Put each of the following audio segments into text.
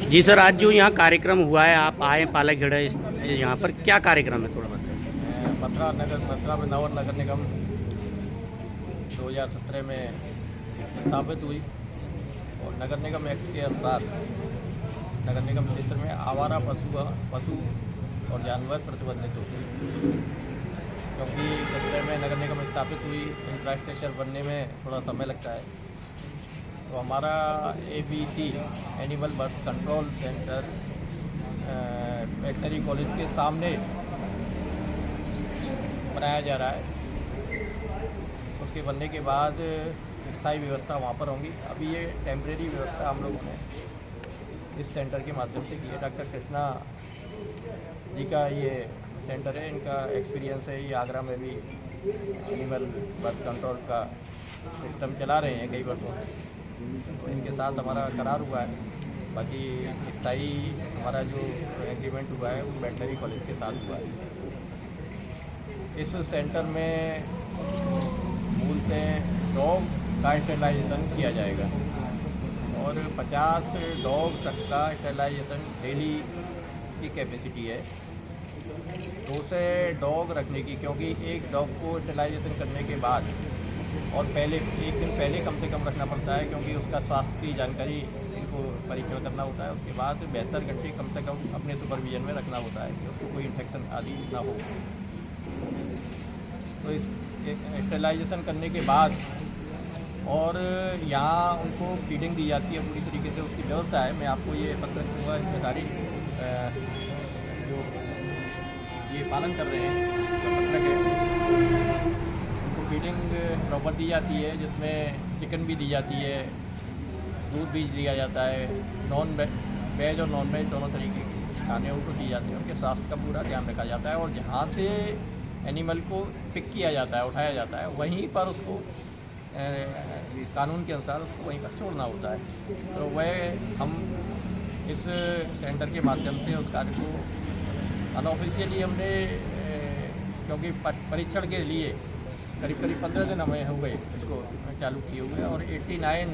जी sir, आज जो यहाँ कार्यक्रम हुआ है, आप आए पालाखेड़ा यहाँ पर, क्या कार्यक्रम है थोड़ा बताएं। मथुरा वृंदावन नगर निगम 2017 में स्थापित हुई और नगर निगम एक्ट के अनुसार नगर निगम क्षेत्र में आवारा पशु और जानवर प्रतिबंधित होते हैं। क्योंकि 17 में नगर निगम स्थापित हुई, इंफ्रास्ट्रक्चर बनने में थोड़ा समय लगता है, तो हमारा ABC animal birth control centre veterinary college के सामने बनाया जा रहा है। उसके बनने के बाद स्थायी व्यवस्था वहाँ पर होंगी। अभी ये टेम्परेरी व्यवस्था हम लोगों ने इस सेंटर के माध्यम से की है। डॉक्टर कृष्णा जी का ये सेंटर है, इनका एक्सपीरियंस है, ये आगरा में भी एनिमल बर्थ कंट्रोल का सिस्टम चला रहे हैं कई वर्षों से, तो इनके साथ हमारा करार हुआ है। बाकी स्थायी हमारा जो एग्रीमेंट हुआ है वो वेटनरी कॉलेज के साथ हुआ है। इस सेंटर में मूलतः डॉग का स्टेरिलाइजेशन किया जाएगा और 50 डॉग तक का स्टेरिलाइजेशन डेली की कैपेसिटी है। 200 डॉग रखने की, क्योंकि एक डॉग को स्टेरिलाइजेशन करने के बाद और पहले एक दिन पहले कम से कम रखना पड़ता है, क्योंकि उसका स्वास्थ्य की जानकारी इनको परीक्षण करना होता है। उसके बाद 72 घंटे कम से कम अपने सुपरविजन में रखना होता है कि उसको कोई इन्फेक्शन आदि ना हो। तो इस स्टेरिलाइजेशन करने के बाद और यहाँ उनको फीडिंग दी जाती है, पूरी तरीके से उसकी व्यवस्था है। मैं आपको ये पत्र दूँगा, जिम्मेदारी जो ये पालन कर रहे हैं जो पत्रक है, उनको फीडिंग प्रॉपर दी जाती है, जिसमें चिकन भी दी जाती है, दूध भी दिया जाता है, वेज और नॉन वेज दोनों तरीके के खाने उनको दिए जाते हैं। उनके स्वास्थ्य का पूरा ध्यान रखा जाता है और जहाँ से एनिमल को पिक किया जाता है, उठाया जाता है, वहीं पर उसको इस कानून के अनुसार उसको वहीं पर छोड़ना होता है। तो वह हम इस सेंटर के माध्यम से उस कार्य को अनऑफिशियली हमने, क्योंकि परीक्षण के लिए करीब 15 दिन हमें हो गए इसको चालू किए हुए, और 89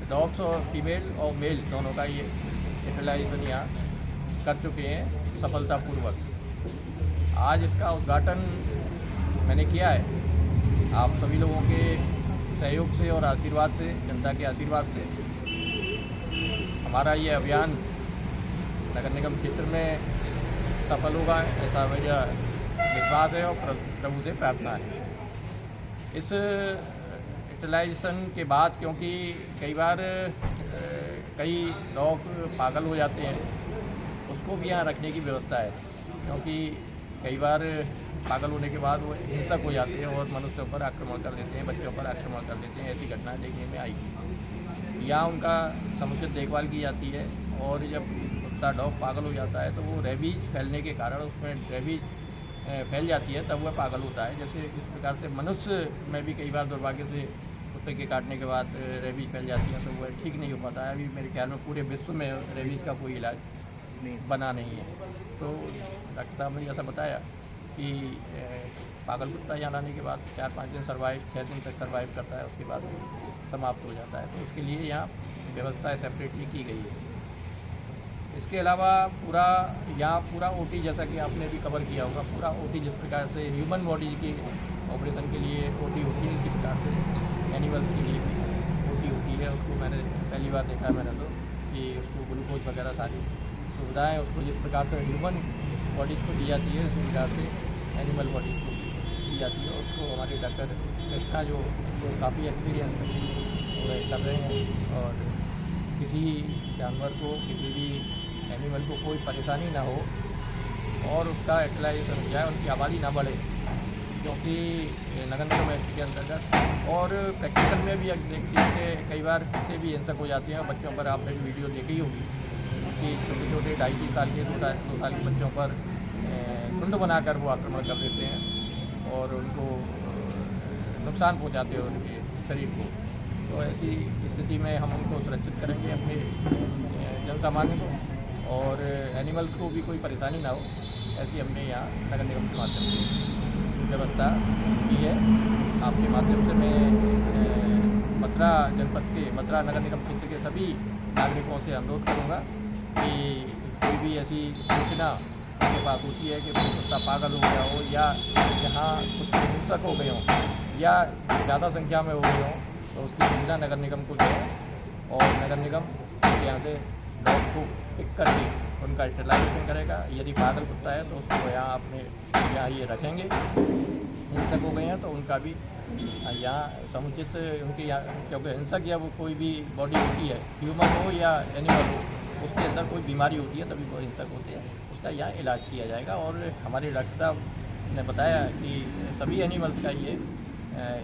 डॉग्स और फीमेल और मेल दोनों का ये स्टेरिलाइजेशन यहाँ कर चुके हैं सफलतापूर्वक। आज इसका उद्घाटन मैंने किया है आप सभी लोगों के सहयोग से और आशीर्वाद से, जनता के आशीर्वाद से। हमारा ये अभियान नगर निगम क्षेत्र में सफल होगा, ऐसा मेरा विश्वास है और प्रभु से प्रार्थना है। इस स्टेरिलाइजेशन के बाद, क्योंकि कई बार कई डॉग पागल हो जाते हैं, उसको भी यहाँ रखने की व्यवस्था है, क्योंकि कई बार पागल होने के बाद वो हिंसक हो जाते हैं और मनुष्यों पर आक्रमण कर देते हैं, बच्चों पर आक्रमण कर देते हैं। ऐसी घटनाएं देखने में आएगी। यहाँ उनका समुचित देखभाल की जाती है, और जब कुत्ता डॉग पागल हो जाता है तो वो रेबीज फैलने के कारण उसमें रेबीज फैल जाती है, तब वह पागल होता है। जैसे इस प्रकार से मनुष्य में भी कई बार दुर्भाग्य से कुत्ते के काटने के बाद रेबीज फैल जाती है, तो वह ठीक नहीं हो पाता है। अभी मेरे ख्याल में पूरे विश्व में रेबीज का कोई इलाज बना नहीं है। तो डॉक्टर साहब ने ऐसा बताया कि पागल कुत्ता यहाँ लाने के बाद 4-5 दिन 6 दिन तक सर्वाइव करता है, उसके बाद समाप्त हो जाता है। तो उसके लिए यहाँ व्यवस्था सेपरेटली की गई है। इसके अलावा पूरा OT, जैसा कि आपने भी कवर किया होगा, पूरा OT जिस प्रकार से ह्यूमन बॉडी की ऑपरेशन के लिए OT होती है, इसी प्रकार से एनिमल्स के लिए भी OT होती है। उसको मैंने पहली बार देखा, मैंने तो कि उसको ग्लूकोज वगैरह सारी सुविधाएँ उसको जिस प्रकार से ह्यूमन बॉडीज़ को दी जाती है, उसी प्रकार से एनिमल बॉडीज़ को दी जाती है। उसको हमारे डॉक्टर कृष्णा जो काफ़ी एक्सपीरियंस है वो कर रहे हैं, और किसी जानवर को, किसी भी एनिमल को कोई परेशानी ना हो और उसका स्टेरिलाइजेशन हो जाए, उनकी आबादी ना बढ़े, क्योंकि नगर निगम एक्ट के अंतर्गत और प्रैक्टिकल में भी देखते हैं कि कई बार कुत्ते भी हिंसक हो जाते हैं। बच्चों पर आपने भी वीडियो देखी होगी कि छोटे 2.5-3 साल के 2 साल के बच्चों पर झुंड बनाकर वो आक्रमण कर देते हैं और उनको नुकसान पहुंचाते हैं उनके शरीर को। तो ऐसी स्थिति में हम उनको सुरक्षित करेंगे, अपने जन सामान्य को, और एनिमल्स को भी कोई परेशानी ना हो, ऐसी हमने यहाँ नगर निगम के माध्यम से व्यवस्था की है। आपके माध्यम से मैं मथुरा जनपद के, मथुरा नगर निगम क्षेत्र के सभी नागरिकों से अनुरोध करूँगा कि कोई भी ऐसी सूचना उनके पास होती है कि कोई कुत्ता पागल हो गया हो या यहाँ कुत्ते हिंसक हो गए हों या ज़्यादा संख्या में हो गए हों, तो उसकी सूचना नगर निगम को दें और नगर निगम यहाँ से डॉग को पिक करके उनका स्टेलाइजेशन करेगा। यदि पागल कुत्ता है तो उसको यहाँ अपने यहाँ ये रखेंगे, हिंसक हो गए हैं तो उनका भी यहाँ समुचित उनके यहाँ, क्योंकि हिंसक या वो कोई भी बॉडी होती है, ह्यूमन हो या एनिमल हो, उसके अंदर कोई बीमारी होती है तभी वो हिंसक होते हैं, उसका यहाँ इलाज किया जाएगा। और हमारे डॉक्टर साहब ने बताया कि सभी एनिमल्स का ये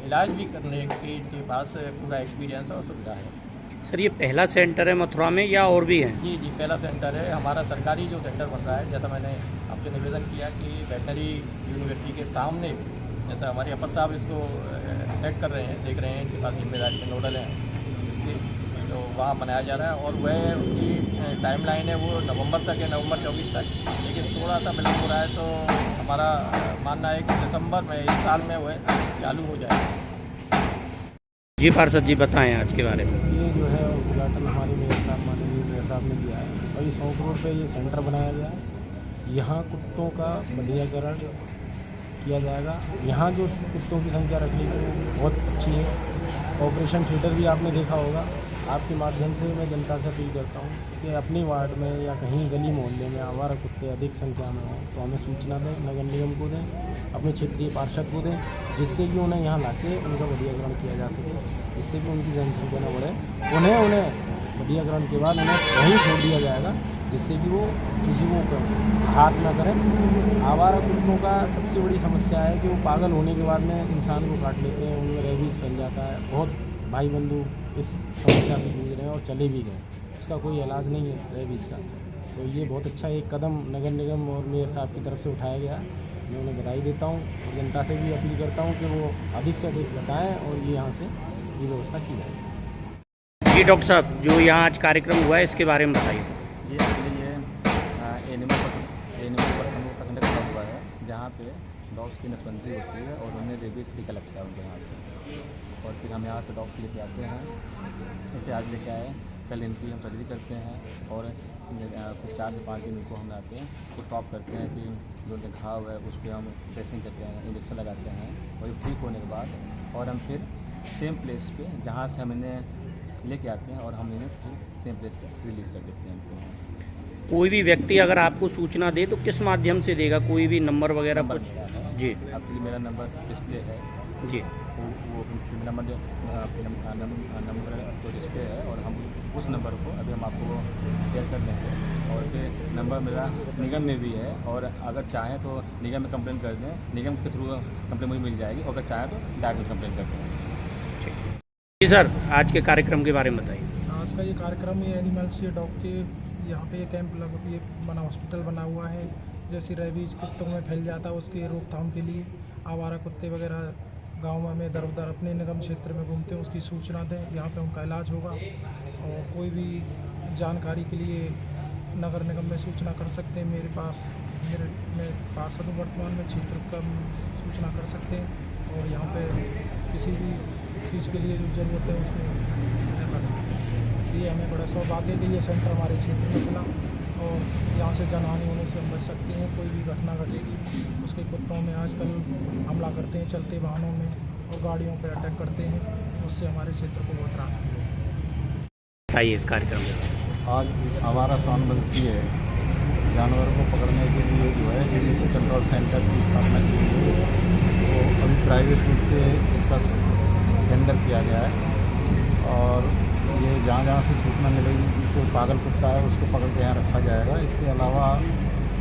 इलाज भी करने के पास पूरा एक्सपीरियंस और सुविधा है। सर ये पहला सेंटर है मथुरा में या और भी है? जी पहला सेंटर है हमारा, सरकारी जो सेंटर बन रहा है। जैसा मैंने आपसे निवेदन किया कि वेटनरी यूनिवर्सिटी के सामने, जैसा हमारे अपर साहब इसको हेड कर रहे हैं, देख रहे हैं, इनके पास जिम्मेदारी के नोडल हैं इसके, तो वहाँ बनाया जा रहा है। और वह उनकी टाइमलाइन है वो नवंबर तक है, नवंबर 24 तक, लेकिन थोड़ा सा विलम्ब हो रहा है, तो हमारा मानना है कि दिसंबर में इस साल में वह चालू हो जाएगा। जी पार्षद जी बताएं आज के बारे में। ये जो है उद्घाटन हमारे मेयर साहब, माननीय मेयर साहब ने किया है और ये 100 करोड़ पे ये सेंटर बनाया गया है। यहाँ कुत्तों का बढ़ियाकरण किया जाएगा। यहाँ जो कुत्तों की संख्या रखी गई है बहुत अच्छी है। ऑपरेशन थिएटर भी आपने देखा होगा। आपके माध्यम से मैं जनता से अपील करता हूँ कि अपनी वार्ड में या कहीं गली मोहल्ले में आवारा कुत्ते अधिक संख्या में हों तो हमें सूचना दें, नगर निगम को दें, अपने क्षेत्रीय पार्षद को दें, जिससे कि उन्हें यहाँ लाके उनका बढ़ियाकरण किया जा सके, जिससे कि उनकी जनसंख्या न बढ़े। उन्हें बढ़ियाकरण के बाद उन्हें वहीं छोड़ दिया जाएगा, जिससे कि वो किसी को हाथ न करें। आवारा कुत्तों का सबसे बड़ी समस्या है कि वो पागल होने के बाद में इंसान को काट लेते हैं, उनमें रेबीज़ फैल जाता है। बहुत भाई बंधु इस समस्या से जूझ रहे हैं और चले भी गए, उसका कोई इलाज नहीं है रेबीज़ का। तो ये बहुत अच्छा एक कदम नगर निगम और मेयर साहब की तरफ से उठाया गया। मैं उन्हें बधाई देता हूँ और जनता से भी अपील करता हूँ कि वो अधिक से अधिक बताएँ और ये यहाँ से ये व्यवस्था की जाए। जी डॉक्टर साहब, जो यहाँ आज कार्यक्रम हुआ है इसके बारे में बताइए। जी एक्चुअली ये एनिमल प्रखंड का कंडक्ट हुआ है, जहाँ पे डॉग्स की नसबंदी होती है और उन्हें रेबीज़ टीका लगता है उनके यहाँ पे, और फिर हम यहाँ पे डॉग्स लेके आते हैं। जैसे आज लेके आए, कल इनकी हम सर्जरी करते हैं और कुछ 4 से 5 दिन इनको हम लाते हैं, कुछ स्टॉप करते हैं कि जो घाव है उस पर हम ड्रेसिंग करते हैं, इंजेक्शन लगाते हैं, और ठीक होने के बाद और हम फिर सेम प्लेस पे जहाँ से हम इन्हें लेके आते हैं और हम इन्हें फिर सेम प्लेस पे रिलीज़ कर देते हैं इनको। कोई भी व्यक्ति अगर आपको सूचना दे तो किस माध्यम से देगा? कोई भी नंबर वगैरह नंबर कुछ? मिला है जी एक्चुअली मेरा नंबर डिस्प्ले है, जी वो नंबर जो नंबर तो डिस्प्ले है, और हम उस नंबर को अभी हम आपको शेयर कर देंगे। और फिर नंबर मेरा निगम में भी है, और अगर चाहें तो निगम में कंप्लेन कर दें, निगम के थ्रू कंप्लेन मुझे मिल जाएगी, और अगर चाहें तो डायरेक्ट कंप्लेन कर दें। जी सर, आज के कार्यक्रम के बारे में बताइए। आज का ये कार्यक्रम ये एनिमल्स ये डॉग के यहाँ पे ये कैंप ये बना, हॉस्पिटल बना हुआ है। जैसे रेबीज कुत्तों में फैल जाता है उसके रोकथाम के लिए आवारा कुत्ते वगैरह गाँव में दर उधर अपने निगम क्षेत्र में घूमते हैं, उसकी सूचना दें, यहाँ पे उनका इलाज होगा। और कोई भी जानकारी के लिए नगर निगम में सूचना कर सकते हैं। मेरे पार्षद हूँ वर्तमान में, क्षेत्र का सूचना कर सकते हैं, और यहाँ पे किसी भी चीज़ के लिए जो ज़रूरत है उसमें कर सकते हैं। ये हमें बड़ा सौभाग्य कि ये सेंटर हमारे क्षेत्र में खुला, और यहाँ से जनहानि होने से हम बच सकते हैं। कोई भी घटना घटेगी, उसके कुत्तों में आजकल हमला करते हैं चलते वाहनों में और गाड़ियों पर अटैक करते हैं, उससे हमारे क्षेत्र को बहुत राहत मिलेगी। बताइए इस कार्यक्रम के बारे में। आज आवारा सांबंसी है, जानवरों को पकड़ने के लिए जो है एबीसी कंट्रोल सेंटर की स्थापना की गई है। तो अभी प्राइवेट रूप से इसका टेंडर किया गया है, और ये जहाँ से सूचना मिलेगी कि कोई पागल कुत्ता है उसको पकड़ के यहाँ रखा जाएगा। इसके अलावा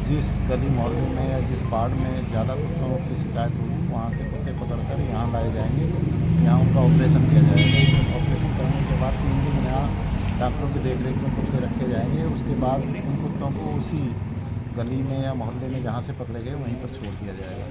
जिस गली मोहल्ले में या जिस वार्ड में ज़्यादा कुत्तों की शिकायत होगी वहाँ से कुत्ते पकड़कर यहाँ लाए जाएंगे, यहाँ उनका ऑपरेशन किया जाएगा। ऑपरेशन करने के बाद 3 दिन यहाँ डॉक्टरों की देखरेख में कुत्ते रखे जाएंगे। उसके बाद उन कुत्तों को उसी गली में या मोहल्ले में जहाँ से पकड़े गए वहीं पर छोड़ दिया जाएगा।